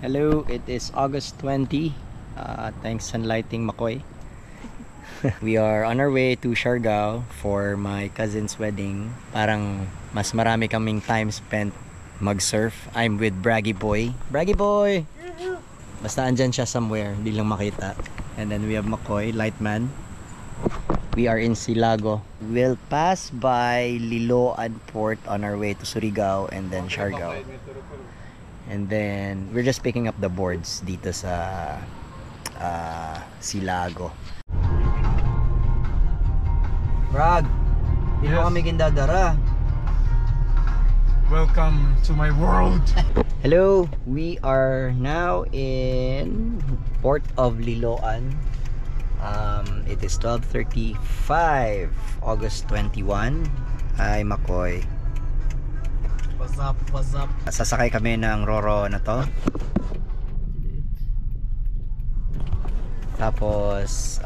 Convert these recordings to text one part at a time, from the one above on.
Hello, it is August 20. Thanks Sunlighting Makoy. We are on our way to Siargao for my cousin's wedding. Parang mas marami kaming time spent mag-surf. I'm with Braggy Boy. Braggy Boy! Basta andyan siya somewhere, hindi lang makita. And then we have Makoy, Lightman. We are in Silago. We'll pass by Liloan Port on our way to Surigao and then Siargao. And then we're just picking up the boards dito sa Silago. Brad, dito kami kindadara. Welcome to my world. Hello, we are now in Port of Liloan. It is 12:35, August 21. Hi Makoy. What's up? What's up? Sasakay kami ng Roro na to. Tapos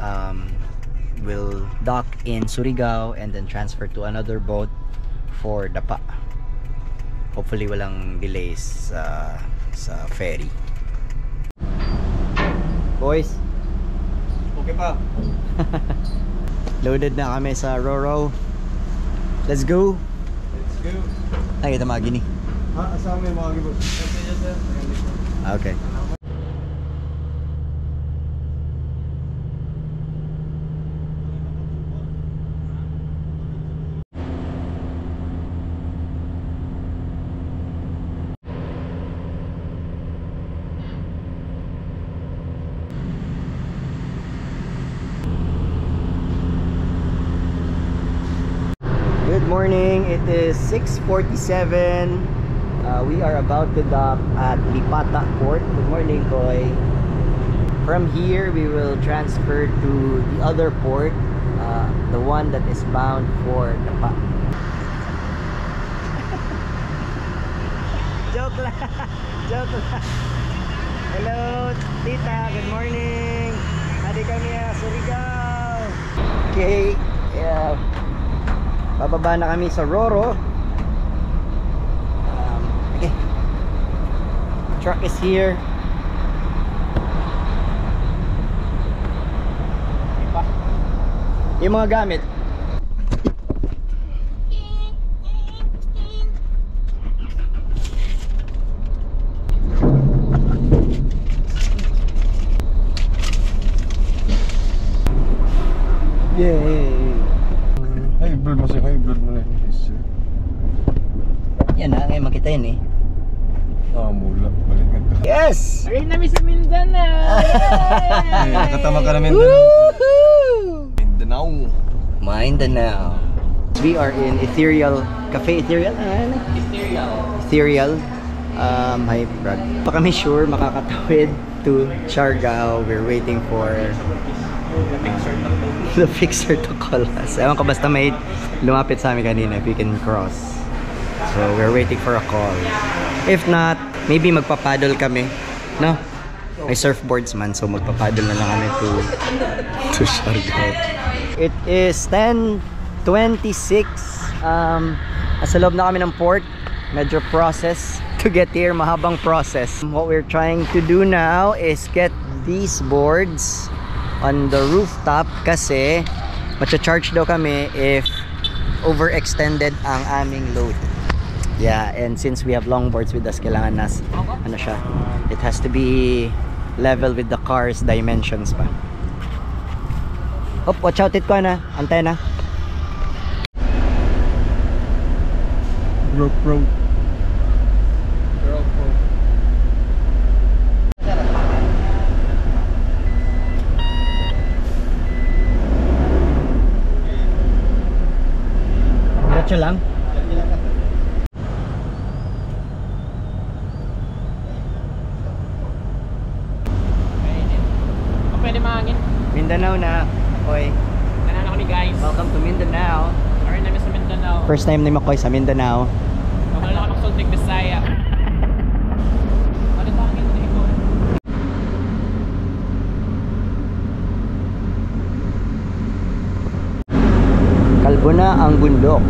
we'll dock in Surigao and then transfer to another boat for Dapa. Hopefully walang delays sa ferry. Boys, Okay pa. loaded na kami sa Roro. Let's go. Let's go. Ay, kita mga gini. Asama yung mga gibos. Okay. Good morning, it is 6:47. We are about to dock at Lipata Port. Good morning, Koy. From here, we will transfer to the other port, the one that is bound for Dapa. Joke lang. Joke lang. Hello, tita. Good morning. Adi kami sa Surigao. Okay. Yeah. Bababa na kami sa Roro. Okay. Truck is here. Yung mga gamit. Yay! Hybrid mo siya, hybrid mo na yun. Yan na, ngayon makita yun eh. Mula. Balik nga to. Yes! Ay, namin sa Mindanao! Nakatama ka na Mindanao. Woohoo! Mindanao. Mindanao. We are in Ethereal Cafe. Ethereal? Ethereal. Hi Brad. Pa kami sure makakatawid to Siargao. We're waiting for the fixer to call us. Ewan ko, basta may lumapit sa amin kanina if we can cross. So we're waiting for a call. If not, maybe magpapaddle kami. No? May surfboards man, so magpapaddle na lang kami to Siargao. It is 10:26. Nasa loob na kami ng port. Medyo process to get here, mahabang process. What we're trying to do now is get these boards on the rooftop kasi macha-charge daw kami if overextended ang aming load. Yeah, and since we have longboards with us, kailangan nas ano siya, it has to be level with the car's dimensions pa. Hop, watch out it ko na, antena. GoPro. Diretso lang. Kung pwede mahangin. Mindanao na. Hoy, Nanalo kami guys. welcome to Mindanao. Alright namin sa Mindanao. First time ni Makoy sa Mindanao. Kamala lang kami sa Sultig Bisaya. Ano mahangin na ito? Kalbo na ang bundok.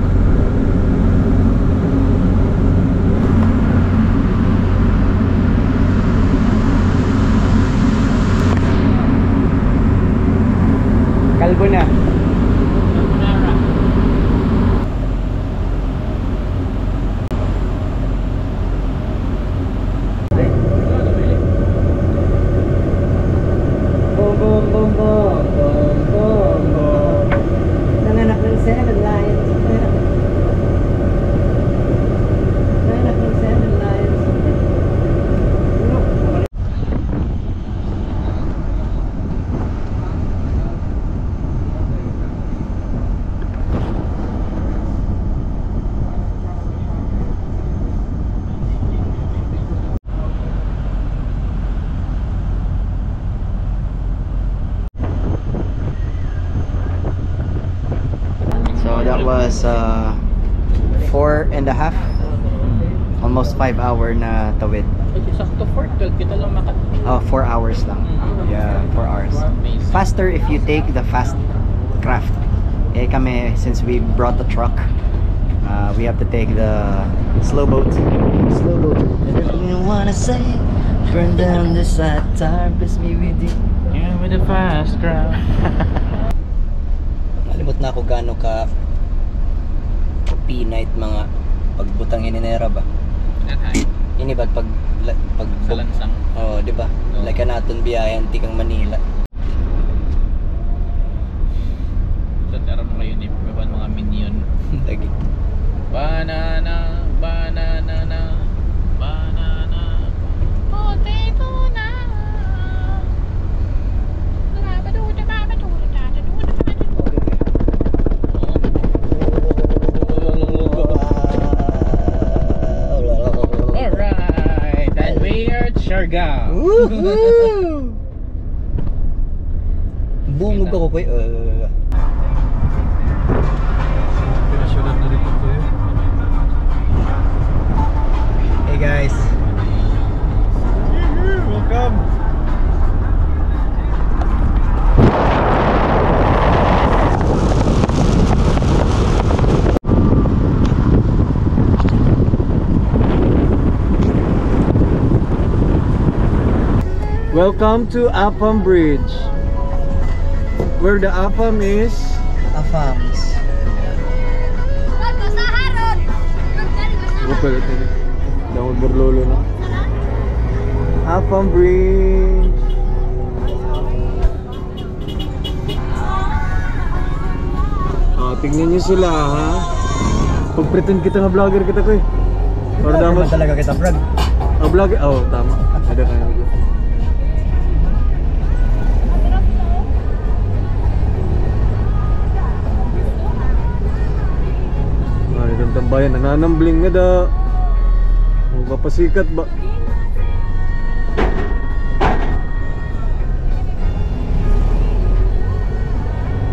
and a half. Almost 5 hour na tawid. Sakto 4:12 kita lang makat. Oh, 4 hours lang. Yeah, 4 hours. Faster if you take the fast craft. Eh kami, since we brought the truck, we have to take the slow boat. Slow boat. Everything you wanna say, burn down this side tire, bless me with you. Yeah, with the fast crowd. Nalimot na ako gaano ka P-night mga pagbutang ininera ba? That high. Ini ba pag Sa lansang. oh, di ba? Oo. Like naton biyahe tikang Manila. So, tara mo kayo ni mga minion. Lagi. Banana, banana na, banana, potato na. Alright, and we are at Siargao. Woohoo! Bungog ako koy. Pinasyunan na rin ito eh. Hey guys. Welcome! Welcome to Appam Bridge, where the Appam is. Afams. Upalit na rin. Dahil berlolo na. Appam Bridge. Tingnan nyo sila ha. Pag-pretend kita na vlogger kita ko eh. Para damas. talaga kita vlog. Vlogger? Oo, tama. Ada na yun. Ay, itong tambayan. Nananambling nga da. Mapasikat ba?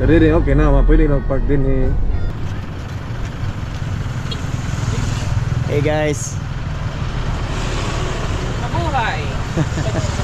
Dari rin, okay na. Pwede na park din eh. Hey guys. Mabuhay!